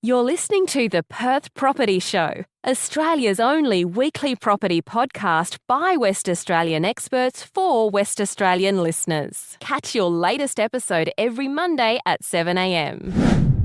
You're listening to the Perth Property Show, Australia's only weekly property podcast by West Australian experts for West Australian listeners. Catch your latest episode every Monday at 7 a.m.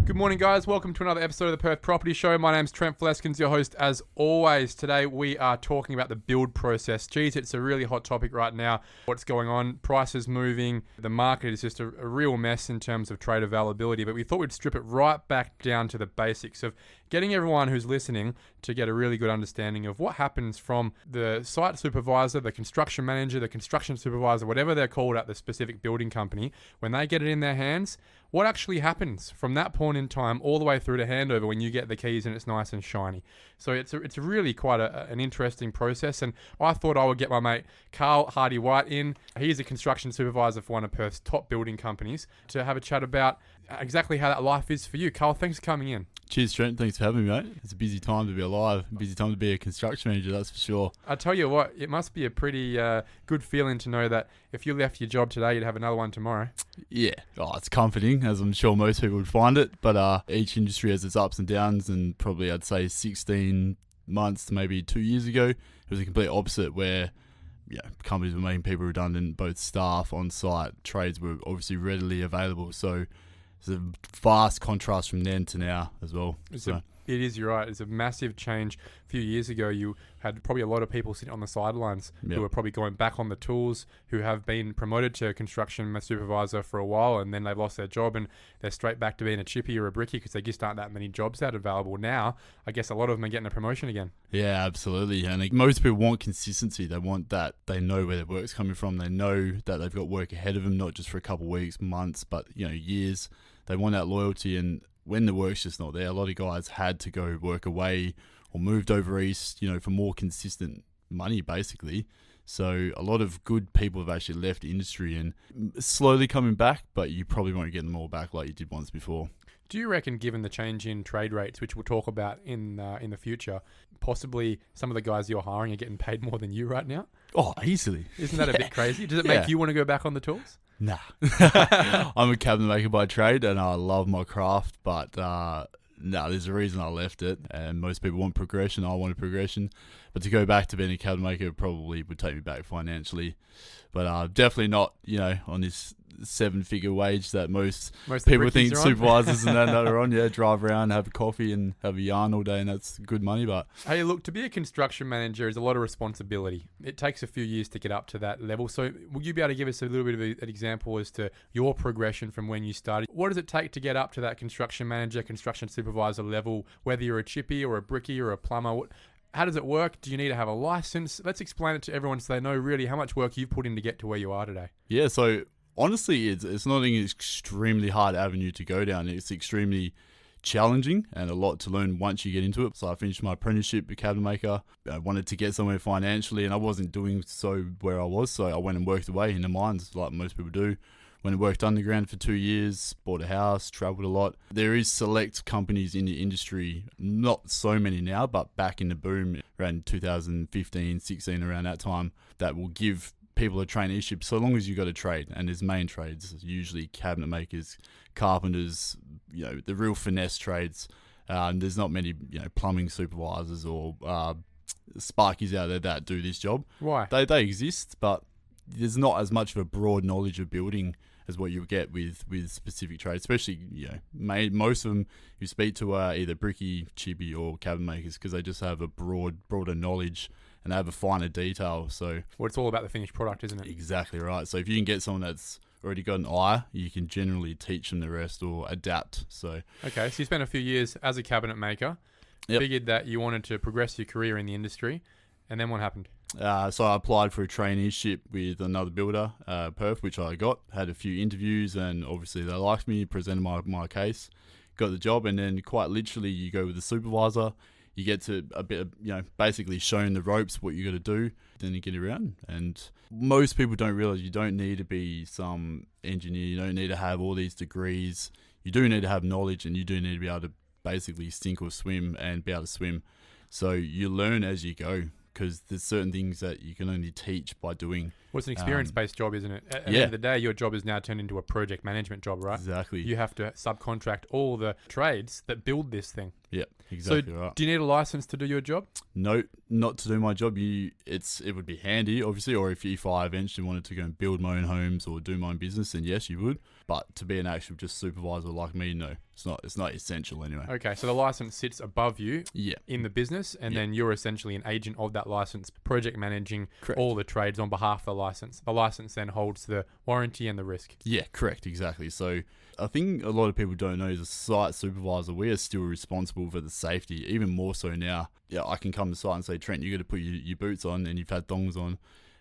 Good morning, guys. Welcome to another episode of the Perth Property Show. My name's Trent, your host as always. Today we are talking about the build process. Geez, it's a really hot topic right now. What's going on? Prices moving. The market is just a real mess in terms of trade availability. But we thought we'd strip it right back down to the basics of getting everyone who's listening to get a really good understanding of what happens from the site supervisor, the construction manager, the construction supervisor, whatever they're called at the specific building company, when they get it in their hands. What actually happens from that point in time all the way through to handover when you get the keys and it's nice and shiny. So it's really quite an interesting process, and I thought I would get my mate Carl Hardy-White in. He's a construction supervisor for one of Perth's top building companies to have a chat about exactly how that life is for you. Carl, thanks for coming in. Cheers, Trent. Thanks for having me, mate. It's a busy time to be alive, a busy time to be a construction manager, that's for sure. I tell you what, it must be a pretty good feeling to know that if you left your job today, you'd have another one tomorrow. Yeah, it's comforting, as I'm sure most people would find it, but each industry has its ups and downs, and probably I'd say 16 months to maybe 2 years ago, it was a complete opposite where companies were making people redundant, both staff on site, trades were obviously readily available, so it's a vast contrast from then to now as well. It is, you're right. It's a massive change. A few years ago, you had probably a lot of people sitting on the sidelines who are probably going back on the tools, who have been promoted to construction supervisor for a while, and then they've lost their job and they're straight back to being a chippy or a brickie because there just aren't that many jobs out available. Now, I guess a lot of them are getting a promotion again. Yeah, absolutely. And most people want consistency. They want that. They know where their work's coming from. They know that they've got work ahead of them, not just for a couple of weeks, months, but years. They want that loyalty, and when the work's just not there, a lot of guys had to go work away or moved over east, for more consistent money, basically. So a lot of good people have actually left the industry and slowly coming back, but you probably won't get them all back like you did once before. Do you reckon, given the change in trade rates, which we'll talk about in the future, possibly some of the guys you're hiring are getting paid more than you right now? Oh, easily. Isn't that a bit crazy? Does it make you want to go back on the tools? Nah. I'm a cabinet maker by trade and I love my craft, but there's a reason I left it, and most people want progression. I wanted progression, but to go back to being a cabinet maker probably would take me back financially, but definitely not on this 7-figure wage that most people think supervisors and that are on. Drive around, have a coffee and have a yarn all day, and that's good money. But hey, look, to be a construction manager is a lot of responsibility. It takes a few years to get up to that level. So will you be able to give us a little bit of an example as to your progression from when you started? What does it take to get up to that construction manager, construction supervisor level, whether you're a chippy or a brickie or a plumber? How does it work? Do you need to have a license? Let's explain it to everyone so they know really how much work you've put in to get to where you are today. Yeah, so honestly, it's not an extremely hard avenue to go down. It's extremely challenging and a lot to learn once you get into it. So I finished my apprenticeship at cabinet maker. I wanted to get somewhere financially, and I wasn't doing so where I was. So I went and worked away in the mines like most people do. Went and worked underground for 2 years, bought a house, travelled a lot. There is select companies in the industry, not so many now, but back in the boom around 2015, 16, around that time, that will give people a traineeship so long as you got a trade. And there's main trades, usually cabinet makers, carpenters, the real finesse trades. There's not many plumbing supervisors or sparkies out there that do this job. Why? They exist, but there's not as much of a broad knowledge of building as what you get with specific trades, especially most of them you speak to are either brickie, chippy or cabinet makers, because they just have a broader knowledge and they have a finer detail. So it's all about the finished product, isn't it? Exactly right. So if you can get someone that's already got an eye, you can generally teach them the rest or adapt. So okay, so you spent a few years as a cabinet maker. Yep. Figured that you wanted to progress your career in the industry, and then what happened? So I applied for a traineeship with another builder, Perth, which I got. Had a few interviews, and obviously they liked me, presented my case, got the job, and then quite literally you go with the supervisor. You get to a bit of, basically showing the ropes, what you got to do, then you get around. And most people don't realize you don't need to be some engineer. You don't need to have all these degrees. You do need to have knowledge, and you do need to be able to basically sink or swim and be able to swim. So you learn as you go. because there's certain things that you can only teach by doing. Well, it's an experience-based job, isn't it? At the end of the day, your job is now turned into a project management job, right? Exactly. You have to subcontract all the trades that build this thing. Yeah, exactly So right. do you need a license to do your job? No, not to do my job. It would be handy, obviously, or if I eventually wanted to go and build my own homes or do my own business, then yes, you would. But to be an actual just supervisor like me, no, it's not essential anyway. Okay, so the license sits above you Yeah, in the business, and then you're essentially an agent of that license, project managing correct. all the trades on behalf of the license. The license then holds the warranty and the risk. Yeah, correct, exactly. So I think a lot of people don't know, as a site supervisor, we are still responsible for the safety, even more so now. Yeah, I can come to site and say, Trent, you got to put your boots on, and you've had thongs on.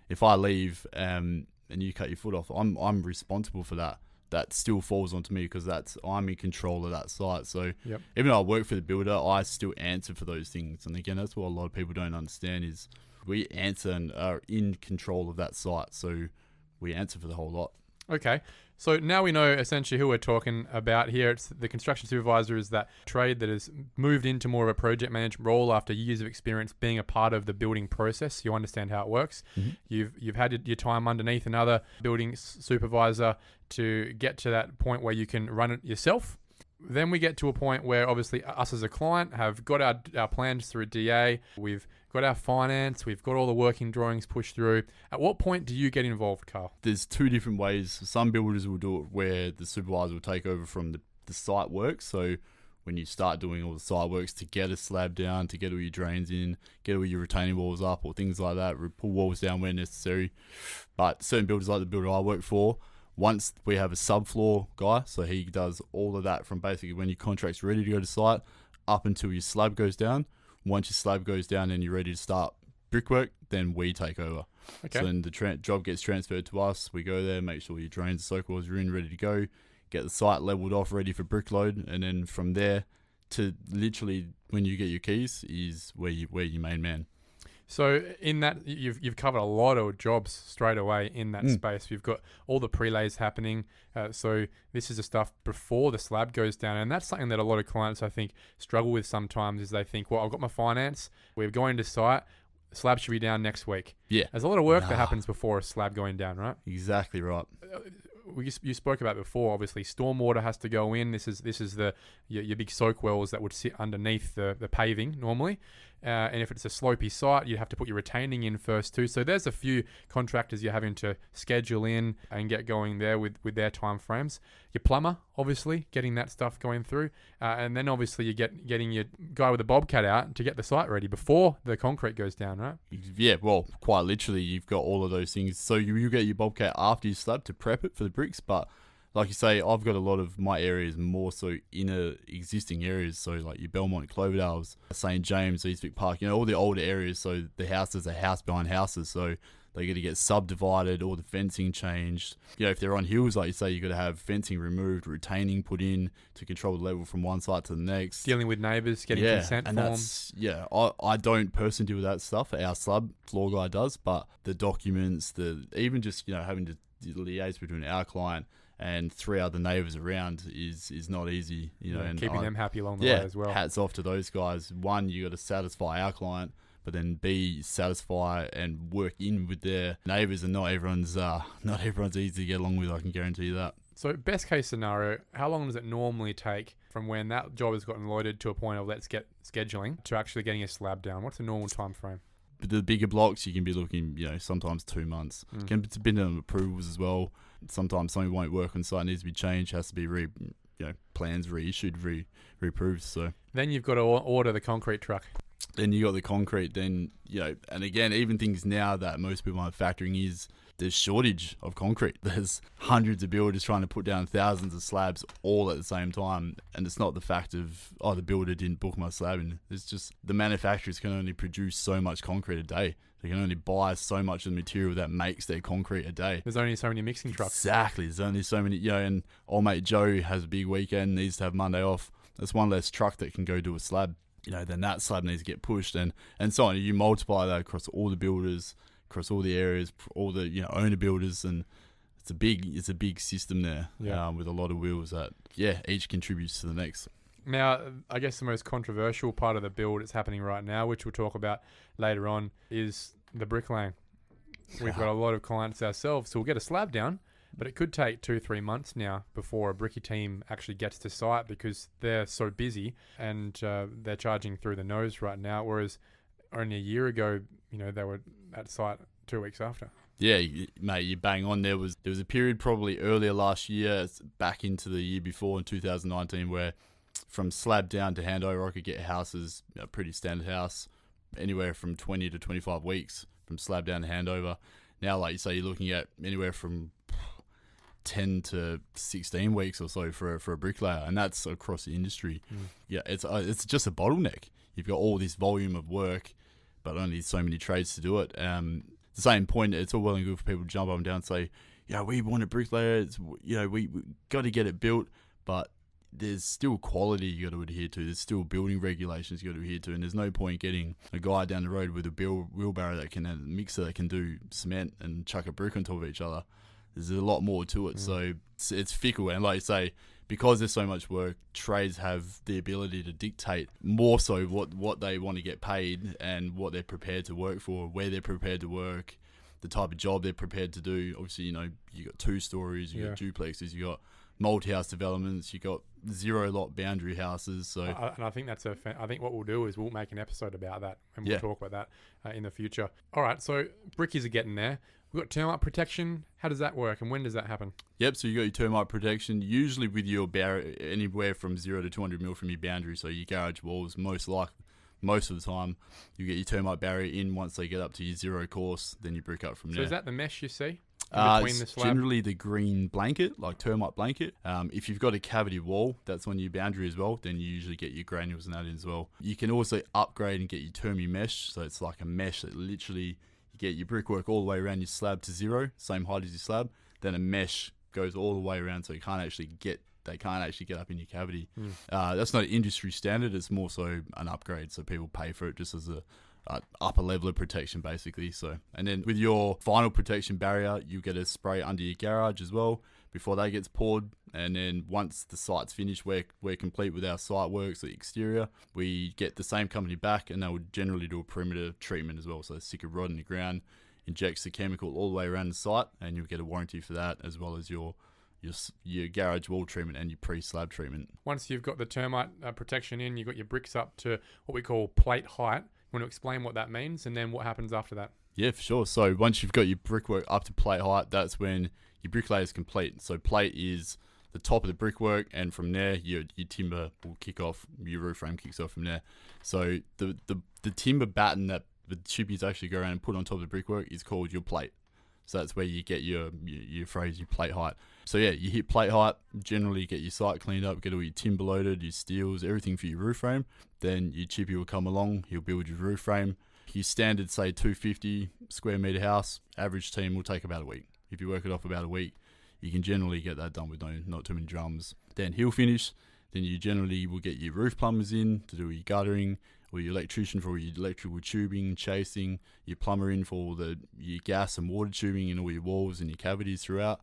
If I leave and you cut your foot off, I'm responsible for that. That still falls onto me because I'm in control of that site. So even though I work for the builder, I still answer for those things. And again, that's what a lot of people don't understand is we answer and are in control of that site. So we answer for the whole lot. Okay, so now we know essentially who we're talking about here. It's the construction supervisor is that trade that has moved into more of a project management role after years of experience being a part of the building process. You understand how it works. Mm-hmm. You've had your time underneath another building supervisor to get to that point where you can run it yourself. Then we get to a point where obviously us as a client have got our plans through a DA. We've got our finance. We've got all the working drawings pushed through. At what point do you get involved, Carl? There's two different ways. Some builders will do it where the supervisor will take over from the site work. So when you start doing all the site works to get a slab down, to get all your drains in, get all your retaining walls up or things like that, pull walls down where necessary. But certain builders like the builder I work for, once we have a subfloor guy, so he does all of that from basically when your contract's ready to go to site up until your slab goes down. Once your slab goes down and you're ready to start brickwork, then we take over. Okay. So then the job gets transferred to us. We go there, make sure your drains and soak wells are in, ready to go, get the site leveled off, ready for brick load, and then from there to literally when you get your keys is where your main man. So in that, you've covered a lot of jobs straight away in that space. You've got all the prelays happening. So this is the stuff before the slab goes down. And that's something that a lot of clients, I think, struggle with sometimes is they think, well, I've got my finance. We're going to site. Slab should be down next week. Yeah. There's a lot of work that happens before a slab going down, right? Exactly right. You spoke about before, obviously, stormwater has to go in. This is your big soak wells that would sit underneath the paving normally. And if it's a slopey site, you have to put your retaining in first too. So there's a few contractors you're having to schedule in and get going there with their time frames. Your plumber, obviously, getting that stuff going through. And then obviously you're getting your guy with the bobcat out to get the site ready before the concrete goes down, right? Yeah, well, quite literally, you've got all of those things. So you get your bobcat after your slab to prep it for the bricks, but like you say, I've got a lot of my areas more so inner existing areas. So like your Belmont, Cloverdales, St. James, East Vic Park, all the older areas. So the houses are house behind houses. So they got to get subdivided, all the fencing changed. If they're on hills, like you say, you got to have fencing removed, retaining put in to control the level from one site to the next. Dealing with neighbours, getting consent forms. I don't personally do that stuff. Our slab floor guy does, but the documents, even just having to liaise between our client and 3 other neighbours around is not easy, and keeping them happy along the way as well. Hats off to those guys. One, you got to satisfy our client, but then B, satisfy and work in with their neighbours, and not everyone's easy to get along with. I can guarantee you that. So best case scenario, how long does it normally take from when that job has gotten loaded to a point of let's get scheduling to actually getting a slab down? What's the normal time frame? But the bigger blocks, you can be looking, sometimes 2 months. It can depend on approvals as well. Sometimes something won't work on site, needs to be changed, has to be plans reissued, reapproved. So then you've got to order the concrete truck. Then you got the concrete. Then and again, even things now that most people aren't factoring is there's shortage of concrete. There's hundreds of builders trying to put down thousands of slabs all at the same time, and it's not the fact of the builder didn't book my slab in. It's just the manufacturers can only produce so much concrete a day. They can only buy so much of the material that makes their concrete a day. There's only so many mixing trucks. Exactly. There's only so many, and old mate Joe has a big weekend, needs to have Monday off. That's one less truck that can go do a slab. Then that slab needs to get pushed and so on. You multiply that across all the builders, across all the areas, all the owner builders, and it's a big system there with a lot of wheels that each contributes to the next. Now, I guess the most controversial part of the build that's happening right now, which we'll talk about later on, is the bricklaying. We've got a lot of clients ourselves, so we'll get a slab down, but it could take 2-3 months now before a bricky team actually gets to site because they're so busy and they're charging through the nose right now, whereas only a year ago, they were at site 2 weeks after. Yeah, mate, you bang on. There was a period probably earlier last year, back into the year before in 2019, where from slab down to handover, I could get houses, a pretty standard house, anywhere from 20 to 25 weeks from slab down to handover. Now, like you say, you're looking at anywhere from 10 to 16 weeks or so for a bricklayer, and that's across the industry. Yeah, it's just a bottleneck. You've got all this volume of work, but only so many trades to do it. The same point, it's all well and good for people to jump up and down and say, we want a bricklayer, we got to get it built, but there's still quality you got to adhere to. There's still building regulations you got to adhere to, and there's no point getting a guy down the road with a wheelbarrow that can have a mixer that can do cement and chuck a brick on top of each other. There's a lot more to it, so it's fickle. And like you say, because there's so much work, trades have the ability to dictate more so what they want to get paid and what they're prepared to work for, where they're prepared to work, the type of job they're prepared to do. Obviously, you got 2 stories, you got duplexes, you got multi-house developments, you got 0 lot boundary houses. So, and I think I think what we'll do is we'll make an episode about that, and we'll talk about that in the future. All right, so brickies are getting there. We've got termite protection. How does that work, and when does that happen? Yep, so you got your termite protection, usually with your anywhere from 0 to 200 mil from your boundary, so your garage walls, most of the time, you get your termite barrier in. Once they get up to your 0 course, then you brick up from there. So is that the mesh you see? Between the slab? Generally the green blanket, like termite blanket. If you've got a cavity wall that's on your boundary as well, then you usually get your granules and that in as well. You can also upgrade and get your termi mesh, so it's like a mesh that literally you get your brickwork all the way around your slab to 0, same height as your slab. Then a mesh goes all the way around, so they can't actually get up in your cavity. That's not industry standard. It's more so an upgrade, so people pay for it just as a upper level of protection, basically. So, and then with your final protection barrier, you get a spray under your garage as well before that gets poured. And then once the site's finished, we're complete with our site works, the exterior, we get the same company back, and they would generally do a perimeter treatment as well. So stick a rod in the ground, injects the chemical all the way around the site, and you'll get a warranty for that, as well as your garage wall treatment and your pre-slab treatment. Once you've got the termite protection in, you've got your bricks up to what we call plate height. You want to explain what that means, and then what happens after that? Yeah, for sure. So once you've got your brickwork up to plate height, that's when your bricklayer is complete. So plate is the top of the brickwork, and from there your timber will kick off. Your roof frame kicks off from there. So the timber batten that the chippies actually go around and put on top of the brickwork is called your plate. So that's where you get your phrase, your plate height. So yeah, you hit plate height, generally get your site cleaned up, get all your timber loaded, your steels, everything for your roof frame. Then your chippy will come along, he'll build your roof frame. Your standard, say, 250 square metre house, average team will take about a week. If you work it off about a week, you can generally get that done with not too many drums. Then he'll finish. Then you generally will get your roof plumbers in to do your guttering, or your electrician for your electrical tubing, chasing, your plumber in for your gas and water tubing in all your walls and your cavities throughout.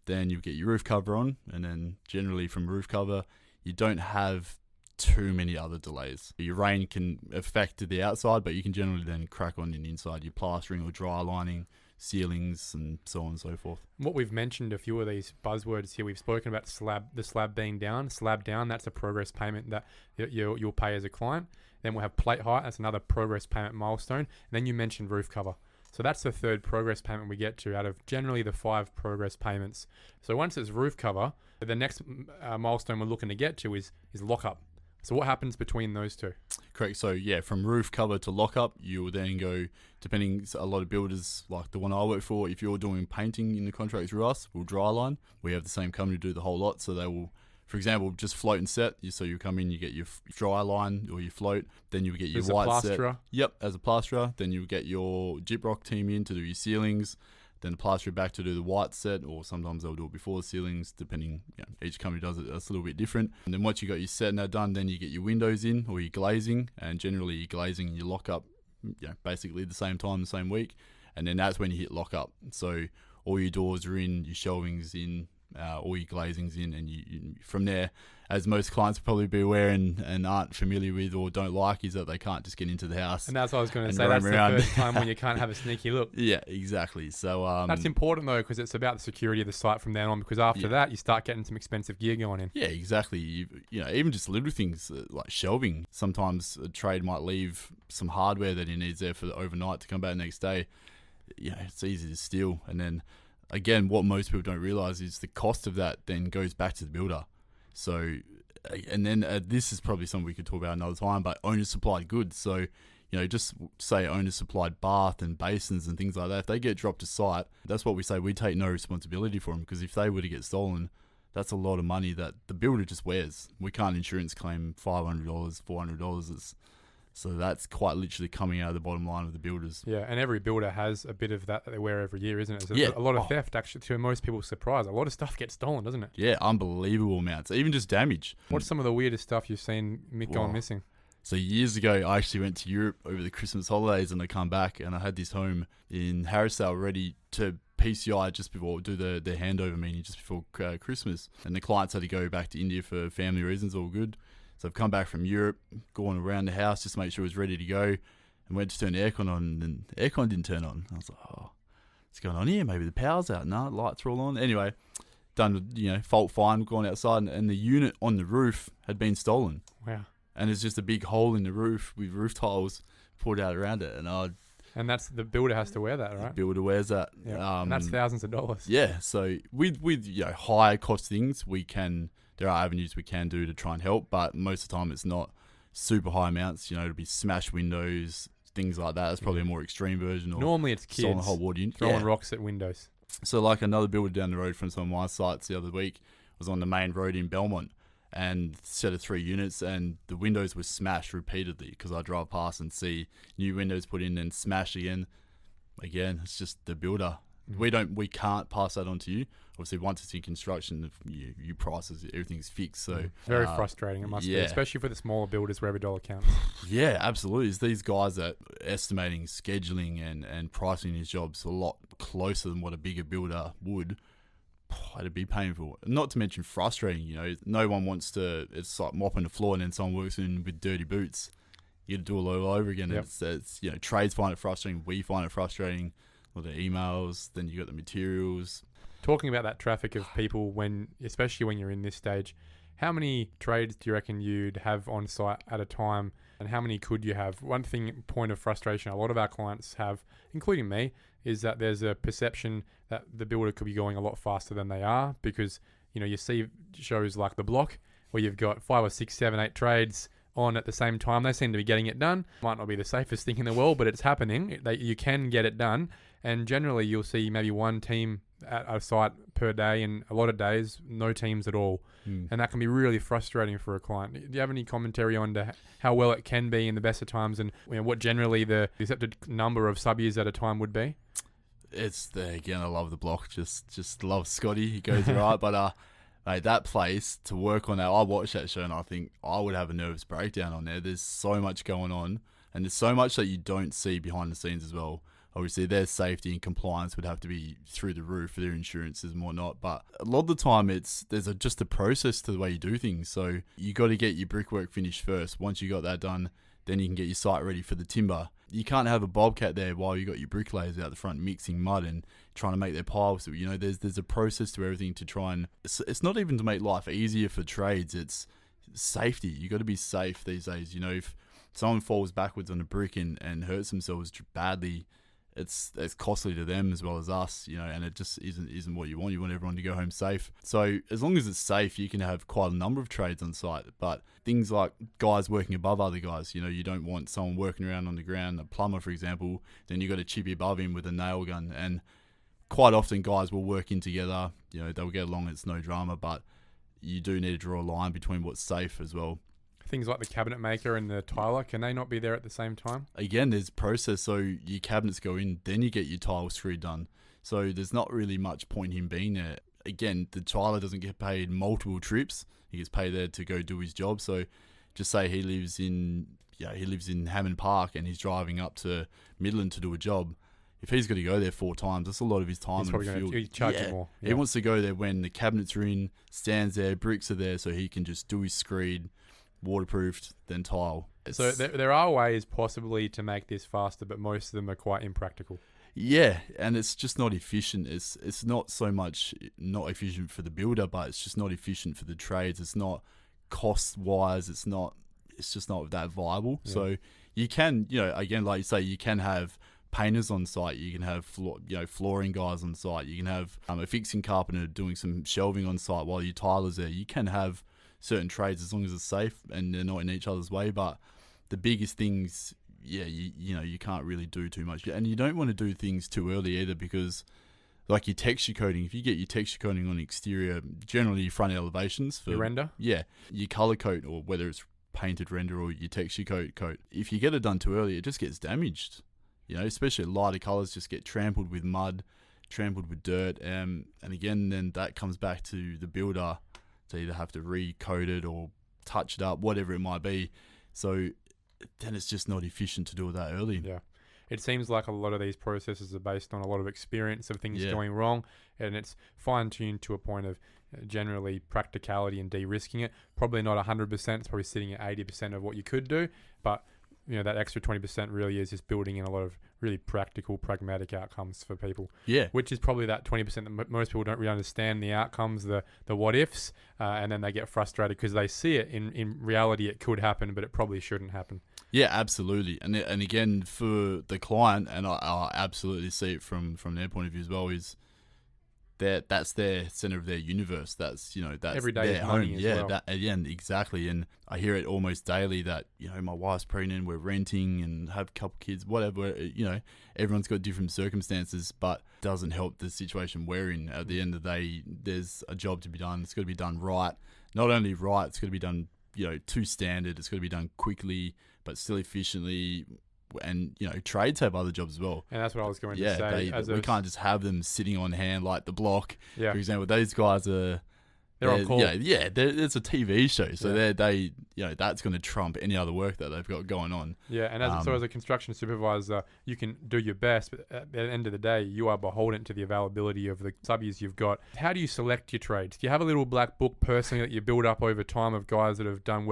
Then you'll get your roof cover on, and then generally from roof cover, you don't have too many other delays. Your rain can affect the outside, but you can generally then crack on in inside, your plastering or dry lining, ceilings, and so on and so forth. What we've mentioned, a few of these buzzwords here, we've spoken about the slab being down. Slab down, that's a progress payment that you'll pay as a client. Then we'll have plate height, that's another progress payment milestone. And then you mentioned roof cover. So that's the third progress payment we get to out of generally the 5 progress payments. So once it's roof cover, the next milestone we're looking to get to is lockup. So what happens between those two? Correct. So yeah, from roof cover to lockup, you will then go, depending, a lot of builders like the one I work for, if you're doing painting in the contract through us, we'll dry line. We have the same company do the whole lot. So they will, for example, just float and set. So you come in, you get your dry line or your float, then you'll get your white set. Yep, as a plasterer. Then you'll get your gyprock team in to do your ceilings. Then the plasterer back to do the white set, or sometimes they'll do it before the ceilings, depending, each company does it, that's a little bit different. And then once you got your set and that done, then you get your windows in, or your glazing, and generally your glazing and your lockup, basically the same time, the same week. And then that's when you hit lockup. So all your doors are in, your shelving's in, all your glazings in, and you from there, as most clients probably be aware and aren't familiar with or don't like, is that they can't just get into the house. And that's what I was going to and say. That's roam around. the first time when you can't have a sneaky look. Yeah, exactly. So That's important though, because it's about the security of the site from then on. Because after Yeah. that, you start getting some expensive gear going in. yeah, exactly. You know, even just little things like shelving. Sometimes a trade might leave some hardware that he needs there for the overnight to come back the next day. You know, it's easy to steal. And then again, what most people don't realize is the cost of that then goes back to the builder. So, and then this is probably something we could talk about another time, but owner supplied goods. So, you know, just say owner supplied bath and basins and things like that. If they get dropped to site, that's what we say. We take no responsibility for them, because if they were to get stolen, that's a lot of money that the builder just wears. We can't insurance claim $500, $400. So that's quite literally coming out of the bottom line of the builders. Yeah, and every builder has a bit of that they wear every year, isn't it? So Yeah. a lot of theft, actually, to most people's surprise. A lot of stuff gets stolen, doesn't it? Yeah, unbelievable amounts. Even just damage. What's some of the weirdest stuff you've seen going Wow. missing? So years ago, I actually went to Europe over the Christmas holidays, and I come back and I had this home in Harrisdale ready to PCI just before do the handover meeting just before Christmas. And the clients had to go back to India for family reasons, all good. So I've come back from Europe, going around the house just to make sure it was ready to go, and went to turn the aircon on, and the aircon didn't turn on. I was like, oh, what's going on here? Maybe the power's out. No, lights are all on. Anyway, done, fault find, gone outside, and the unit on the roof had been stolen. Wow. And it's just a big hole in the roof with roof tiles poured out around it. And that's the builder has to wear that, The right? builder wears that. Yeah. And that's thousands of dollars. Yeah, so with higher cost things, there are avenues we can do to try and help, but most of the time it's not super high amounts. It'll be smashed windows, things like that. That's probably a more extreme version. Or Normally it's stolen kids whole wall unit. throwing Yeah. rocks at windows. So like another builder down the road from some of my sites the other week was on the main road in Belmont, and set of 3 units, and the windows were smashed repeatedly, because I drive past and see new windows put in and smashed again. Again, it's just the builder. We can't pass that on to you. Obviously, once it's in construction, you prices, everything's fixed. So Very frustrating, it must be, yeah. especially for the smaller builders where every dollar counts. Yeah, absolutely. It's these guys that estimating, scheduling, and pricing his jobs a lot closer than what a bigger builder would. It'd be painful. Not to mention frustrating. No one wants to. It's like mopping the floor, and then someone works in with dirty boots. You got to do it all over again. Yep. It's trades find it frustrating. We find it frustrating. All the emails. Then you got the materials. Talking about that traffic of people, especially when you're in this stage, how many trades do you reckon you'd have on site at a time, and how many could you have? One point of frustration a lot of our clients have, including me, is that there's a perception that the builder could be going a lot faster than they are, because you see shows like The Block where you've got 5 or 6, 7, 8 trades on at the same time. They seem to be getting it done. Might not be the safest thing in the world, but it's happening. You can get it done, and generally you'll see maybe one team at a site per day, and a lot of days no teams at all. And that can be really frustrating for a client. Do you have any commentary on how well it can be in the best of times, and what generally the accepted number of sub-years at a time would be? Again, I love The Block. Just love Scotty. He goes right, but mate, that place to work on that. I watched that show and I think I would have a nervous breakdown on there. There's so much going on, and there's so much that you don't see behind the scenes as well. Obviously, their safety and compliance would have to be through the roof for their insurances and whatnot. But a lot of the time, there's just a process to the way you do things. So you got to get your brickwork finished first. Once you got that done, then you can get your site ready for the timber. You can't have a bobcat there while you got your bricklayers out the front mixing mud and trying to make their piles. There's a process to everything to try and. It's not even to make life easier for trades. It's safety. You got to be safe these days. If someone falls backwards on a brick and hurts themselves badly, it's costly to them as well as us, and it just isn't what you want. You want everyone to go home safe. So as long as it's safe, you can have quite a number of trades on site. But things like guys working above other guys, you don't want someone working around on the ground, a plumber, for example, then you got to chip above him with a nail gun. And quite often guys will work in together, they'll get along, it's no drama, but you do need to draw a line between what's safe as well. Things like the cabinet maker and the tiler, can they not be there at the same time? Again, there's process. So your cabinets go in, then you get your tile screwed done. So there's not really much point him being there. Again, the tiler doesn't get paid multiple trips. He gets paid there to go do his job. So just say he lives in Hammond Park and he's driving up to Midland to do a job. if he's got to go there 4 times, that's a lot of his time. He's probably going to charge you more. He wants to go there when the cabinets are in, stands there, bricks are there, so he can just do his screed, waterproofed, then tile. So there are ways possibly to make this faster, but most of them are quite impractical. Yeah, and it's just not efficient. It's not so much not efficient for the builder, but it's just not efficient for the trades. It's not cost-wise. It's just not that viable. Yeah. So you can, again, like you say, you can have painters on site. You can have flooring guys on site. You can have a fixing carpenter doing some shelving on site while your tiler's there. You can have certain trades as long as it's safe and they're not in each other's way. But the biggest things, you can't really do too much, and you don't want to do things too early either, because like your texture coating, if you get your texture coating on exterior, generally your front elevations for your render, your color coat, or whether it's painted render or your texture coat, if you get it done too early, it just gets damaged. Especially lighter colors just get trampled with mud, trampled with dirt, and again, then that comes back to the builder to either have to recoat it or touch it up, whatever it might be. So then it's just not efficient to do it that early. Yeah. It seems like a lot of these processes are based on a lot of experience of things going wrong, and it's fine-tuned to a point of generally practicality and de-risking it. Probably not 100%. It's probably sitting at 80% of what you could do, but that extra 20% really is just building in a lot of really practical, pragmatic outcomes for people. Yeah. Which is probably that 20% that most people don't really understand the outcomes, the what ifs, and then they get frustrated because they see it in reality. It could happen, but it probably shouldn't happen. Yeah, absolutely. And again, for the client, and I absolutely see it from their point of view as well, is that's their center of their universe. That's that's every day their is money home. as well. Again, exactly. And I hear it almost daily that my wife's pregnant, we're renting and have a couple kids, whatever. Everyone's got different circumstances, but doesn't help the situation we're in. At the end of the day, there's a job to be done. It's got to be done right. Not only right, it's got to be done to standard. It's got to be done quickly, but still efficiently. And trades have other jobs as well, and that's what I was going to say. We can't just have them sitting on hand like the block. Yeah. For example, those guys they're on call. It's a TV show, so they that's going to trump any other work that they've got going on. Yeah, and as a construction supervisor, you can do your best, but at the end of the day, you are beholden to the availability of the subbies you've got. How do you select your trades? Do you have a little black book personally that you build up over time of guys that have done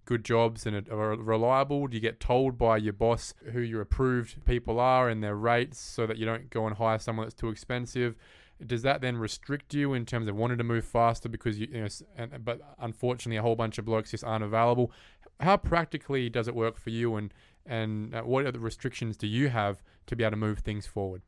good jobs and are reliable? Do you get told by your boss who your approved people are and their rates so that you don't go and hire someone that's too expensive? Does that then restrict you in terms of wanting to move faster because but unfortunately a whole bunch of blokes just aren't available? How practically does it work for you, and what other restrictions do you have to be able to move things forward?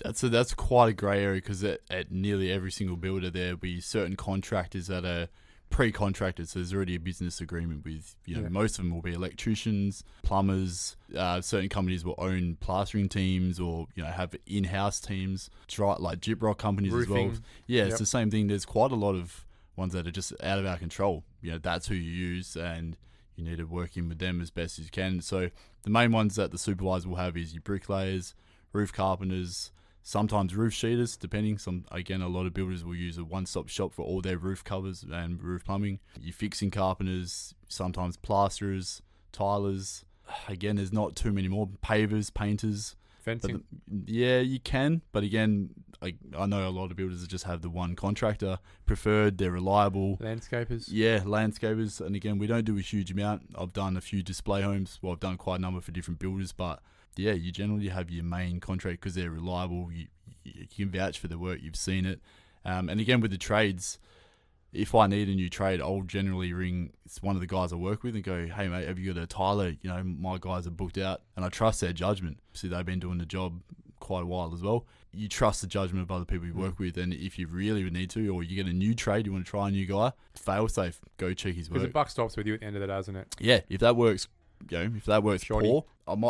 That's quite a grey area, because at nearly every single builder there will be certain contractors that are pre-contracted, so there's already a business agreement with most of them will be electricians, plumbers. Certain companies will own plastering teams or have in-house teams, like gyprock companies roofing as well. It's the same thing. There's quite a lot of ones that are just out of our control. That's who you use, and you need to work in with them as best as you can. So the main ones that the supervisor will have is your bricklayers, roof carpenters, sometimes roof sheeters, depending. A lot of builders will use a one-stop shop for all their roof covers and roof plumbing. Your fixing carpenters, sometimes plasterers, tilers. Again, there's not too many more. Pavers, painters. Fencing. You can. But again, I know a lot of builders that just have the one contractor preferred. They're reliable. Landscapers. Yeah, landscapers. And again, we don't do a huge amount. I've done a few display homes. Well, I've done quite a number for different builders, but you generally have your main contract because they're reliable. You can vouch for the work. You've seen it. And again, with the trades, if I need a new trade, I'll generally ring one of the guys I work with and go, "Hey, mate, have you got a tiler? My guys are booked out." And I trust their judgment. See, they've been doing the job quite a while as well. You trust the judgment of other people you work with. And if you really need to, or you get a new trade, you want to try a new guy, fail safe, go check his work. Because the buck stops with you at the end of the day, doesn't it? Yeah, if that works, if that works Shoddy. poor,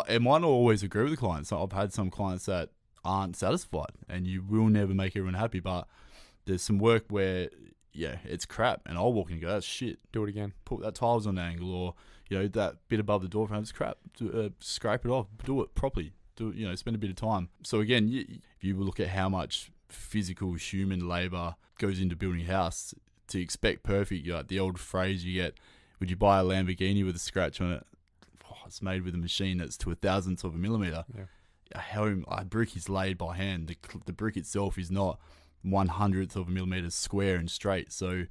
it might not always agree with the client. So I've had some clients that aren't satisfied, and you will never make everyone happy. But there's some work where, it's crap, and I'll walk in and go, "That's shit. Do it again. Put that tiles on an angle, or that bit above the door frame, it's crap. Scrape it off. Do it properly. Do it. Spend a bit of time." So again, if you look at how much physical human labor goes into building a house, to expect perfect, the old phrase you get, "Would you buy a Lamborghini with a scratch on it?" It's made with a machine that's to 1,000th of a millimeter. Yeah. a brick is laid by hand. The brick itself is not 1/100th of a millimeter square and straight. So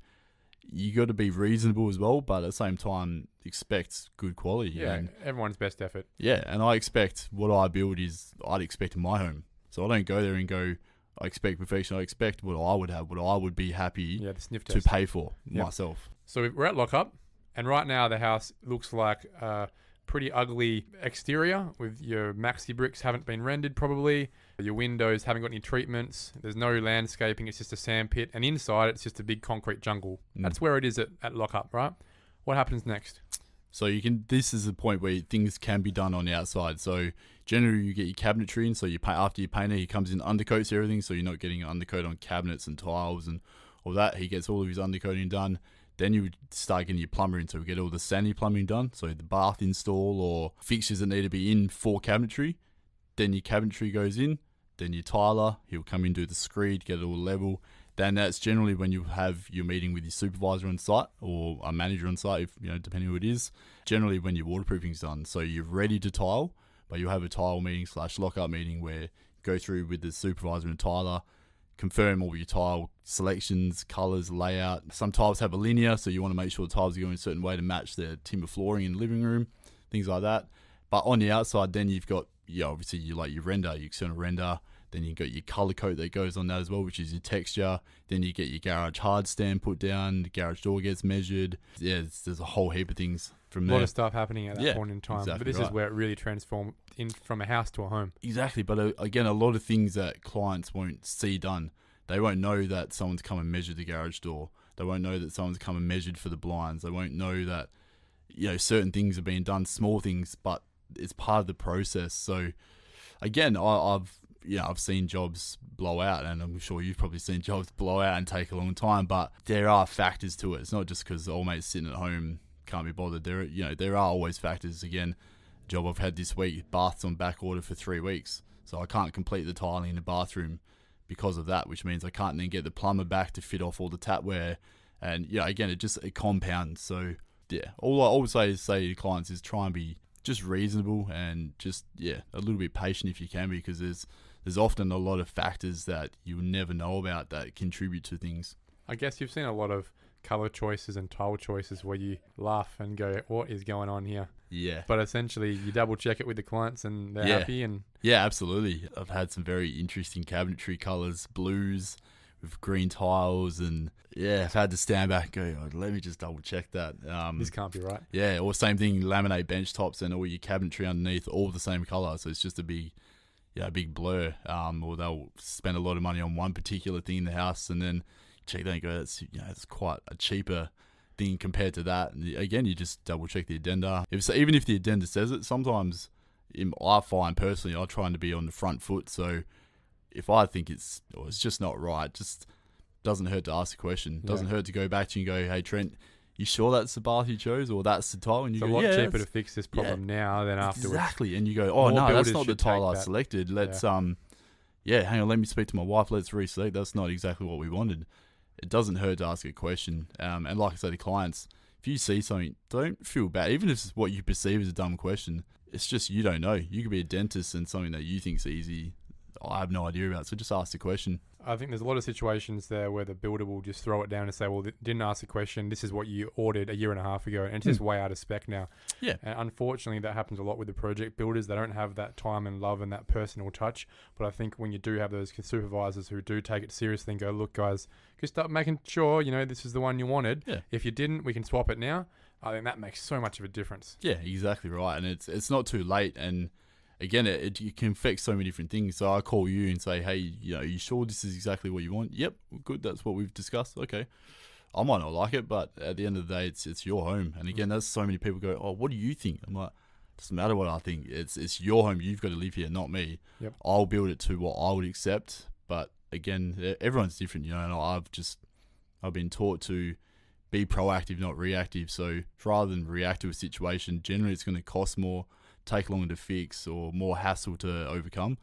you got to be reasonable as well, but at the same time expect good quality. Yeah, and everyone's best effort. Yeah, and I expect what I build is I'd expect in my home. So I don't go there and go, I expect perfection. I expect what I would have, what I would be happy The sniff to test. pay for myself. So we're at lockup, and right now the house looks like a pretty ugly exterior with your maxi bricks haven't been rendered probably. Your windows haven't got any treatments. There's no landscaping. It's just a sand pit. And inside it's just a big concrete jungle. That's where it is at lockup, right? What happens next? So this is the point where things can be done on the outside. So generally you get your cabinetry in. So after your painter, he comes in, undercoats everything. So you're not getting an undercoat on cabinets and tiles and all that. He gets all of his undercoating done. Then you would start getting your plumber in. So we get all the sandy plumbing done. So the bath install or fixtures that need to be in for cabinetry. Then your cabinetry goes in. Then your tiler, he'll come in, do the screed, get it all level. Then that's generally when you have your meeting with your supervisor on site or a manager on site, if depending who it is. Generally when your waterproofing's done. So you're ready to tile, but you'll have a tile meeting / lockup meeting where you go through with the supervisor and tiler, confirm all your tile selections, colours, layout. Some tiles have a linear, so you want to make sure the tiles are going a certain way to match the timber flooring in the living room, things like that. But on the outside, then you've got, obviously your render, your external render. Then you got your color coat that goes on that as well, which is your texture. Then you get your garage hard stand put down. The garage door gets measured. Yeah, there's a whole heap of things from there. A lot of stuff happening at that point in time. Exactly but this is where it really transformed from a house to a home. Exactly. But again, a lot of things that clients won't see done. They won't know that someone's come and measured the garage door. They won't know that someone's come and measured for the blinds. They won't know that, certain things are being done, small things, but it's part of the process. So again, I've seen jobs blow out, and I'm sure you've probably seen jobs blow out and take a long time, but there are factors to it. It's not just because old mate's sitting at home, can't be bothered. There are always factors. Again, job I've had this week, bath's on back order for 3 weeks, so I can't complete the tiling in the bathroom because of that, which means I can't then get the plumber back to fit off all the tapware, and again, it compounds. So all I always say to clients is try and be just reasonable and just a little bit patient if you can, because there's often a lot of factors that you'll never know about that contribute to things. I guess you've seen a lot of colour choices and tile choices where you laugh and go, what is going on here? Yeah. But essentially you double check it with the clients and they're happy. And yeah, absolutely. I've had some very interesting cabinetry colours, blues with green tiles, and I've had to stand back and go, let me just double check that. This can't be right. Yeah, or same thing, laminate bench tops and all your cabinetry underneath, all the same colour. So it's just a big blur. Or they'll spend a lot of money on one particular thing in the house and then check that and go, that's quite a cheaper thing compared to that. And again, you just double check the addenda. Even if the addenda says it, sometimes I find personally, I try to be on the front foot. So if I think it's just not right, just doesn't hurt to ask a question. Doesn't hurt to go back to you and go, hey Trent, you sure that's the bath you chose or that's the tile? And you it's go, a lot cheaper to fix this problem now than afterwards. Exactly. And you go, oh no, that's not the tile I selected. Let's hang on, let me speak to my wife. Let's reselect. That's not exactly what we wanted. It doesn't hurt to ask a question. And like I say to clients, if you see something, don't feel bad. Even if it's what you perceive as a dumb question, it's just you don't know. You could be a dentist and something that you think's easy, I have no idea about. So just ask the question. I think there's a lot of situations there where the builder will just throw it down and say, well, didn't ask the question. This is what you ordered a year and a half ago. And it's just way out of spec now. Yeah. And unfortunately, that happens a lot with the project builders. They don't have that time and love and that personal touch. But I think when you do have those supervisors who do take it seriously and go, look, guys, just start making sure, this is the one you wanted. Yeah. If you didn't, we can swap it now. I think that makes so much of a difference. Yeah, exactly right. And it's not too late. And again, it can affect so many different things. So I call you and say, hey, you sure this is exactly what you want? Yep, good. That's what we've discussed. Okay. I might not like it, but at the end of the day, it's your home. And again, there's so many people go, oh, what do you think? I'm like, doesn't matter what I think. It's your home. You've got to live here, not me. Yep. I'll build it to what I would accept. But again, everyone's different, and I've been taught to be proactive, not reactive. So rather than react to a situation, generally it's going to cost more, take longer to fix, or more hassle to overcome.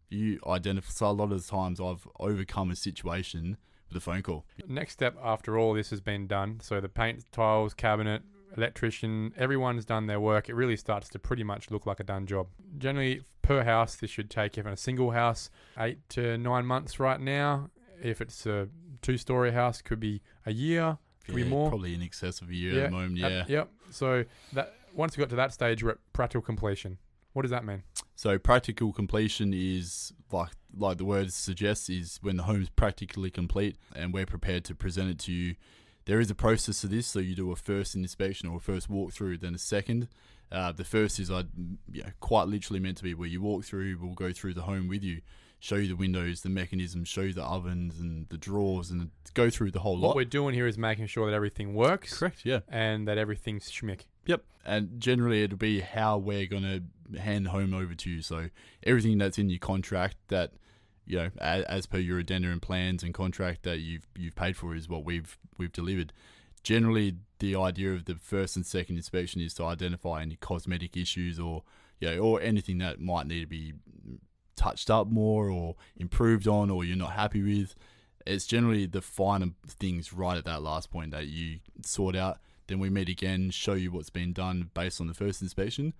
You identify, so a lot of the times I've overcome a situation with a phone call. Next step after all this has been done, so the paint, tiles, cabinet, electrician, everyone's done their work, it really starts to pretty much look like a done job. Generally, per house, this should take, if in a single house, 8 to 9 months right now. If it's a 2-story house, could be a year, could be more. Probably in excess of a year at the moment, yeah. Yep. So that once we got to that stage, we're at practical completion. What does that mean? So practical completion is, like the word suggests, is when the home's practically complete and we're prepared to present it to you. There is a process to this, so you do a first inspection or a first walkthrough, then a second. The first is quite literally meant to be where you walk through, we'll go through the home with you, show you the windows, the mechanisms, show you the ovens and the drawers, and go through the whole lot. What we're doing here is making sure that everything works. Correct, yeah. And that everything's schmick. Yep. And generally it'll be how we're going to hand the home over to you. So everything that's in your contract that, as per your addenda and plans and contract that you've paid for is what we've delivered. Generally, the idea of the first and second inspection is to identify any cosmetic issues or anything that might need to be touched up more or improved on or you're not happy with. It's generally the finer things right at that last point that you sort out. Then we meet again, show you what's been done based on the first inspection.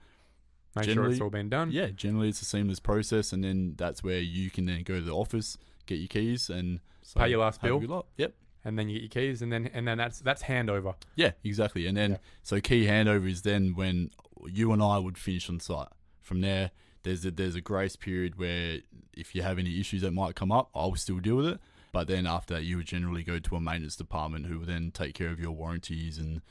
Make sure it's all been done. Yeah, generally it's a seamless process, and then that's where you can then go to the office, get your keys, and pay your last bill. Have a good lot. Yep. And then you get your keys, and then that's handover. Yeah, exactly. And then so key handover is then when you and I would finish on site. From there, there's a grace period where if you have any issues that might come up, I'll still deal with it. But then after that, you would generally go to a maintenance department who will then take care of your warranties and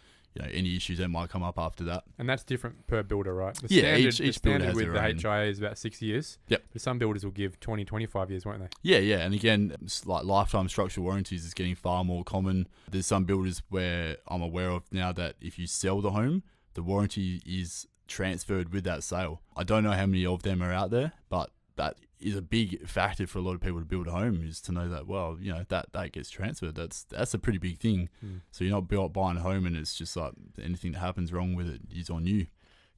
any issues that might come up after that. And that's different per builder, right? The Each builder has with their the own. HIA is about 6 years. Yep. But some builders will give 20, 25 years, won't they? Yeah. And again, it's like lifetime structural warranties is getting far more common. There's some builders where I'm aware of now that if you sell the home, the warranty is transferred with that sale. I don't know how many of them are out there, but that is a big factor for a lot of people to build a home, is to know that, well, that gets transferred. That's a pretty big thing. So you're not buying a home and it's just like anything that happens wrong with it is on you.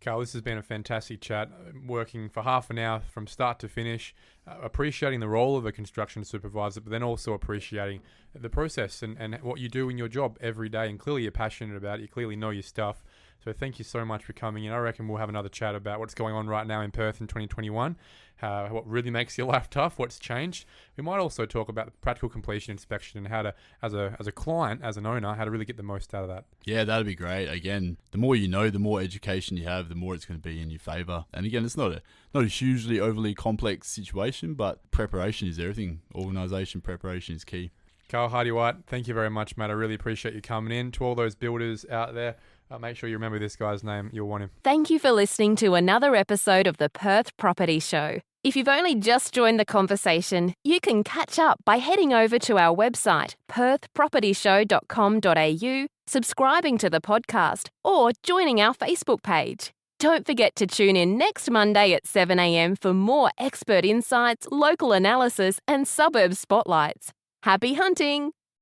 Carl, this has been a fantastic chat, working for half an hour from start to finish, appreciating the role of a construction supervisor, but then also appreciating the process and what you do in your job every day. And clearly you're passionate about it. You clearly know your stuff. So thank you so much for coming in. I reckon we'll have another chat about what's going on right now in Perth in 2021, what really makes your life tough, what's changed. We might also talk about the practical completion inspection and how to, as a client, as an owner, how to really get the most out of that. Yeah, that'd be great. Again, the more you know, the more education you have, the more it's going to be in your favour. And again, it's not a hugely overly complex situation, but preparation is everything. Organisation, preparation is key. Carl Hardy-White, thank you very much, mate. I really appreciate you coming in. To all those builders out there, make sure you remember this guy's name. You'll want him. Thank you for listening to another episode of the Perth Property Show. If you've only just joined the conversation, you can catch up by heading over to our website, perthpropertyshow.com.au, subscribing to the podcast, or joining our Facebook page. Don't forget to tune in next Monday at 7 a.m. for more expert insights, local analysis, and suburb spotlights. Happy hunting!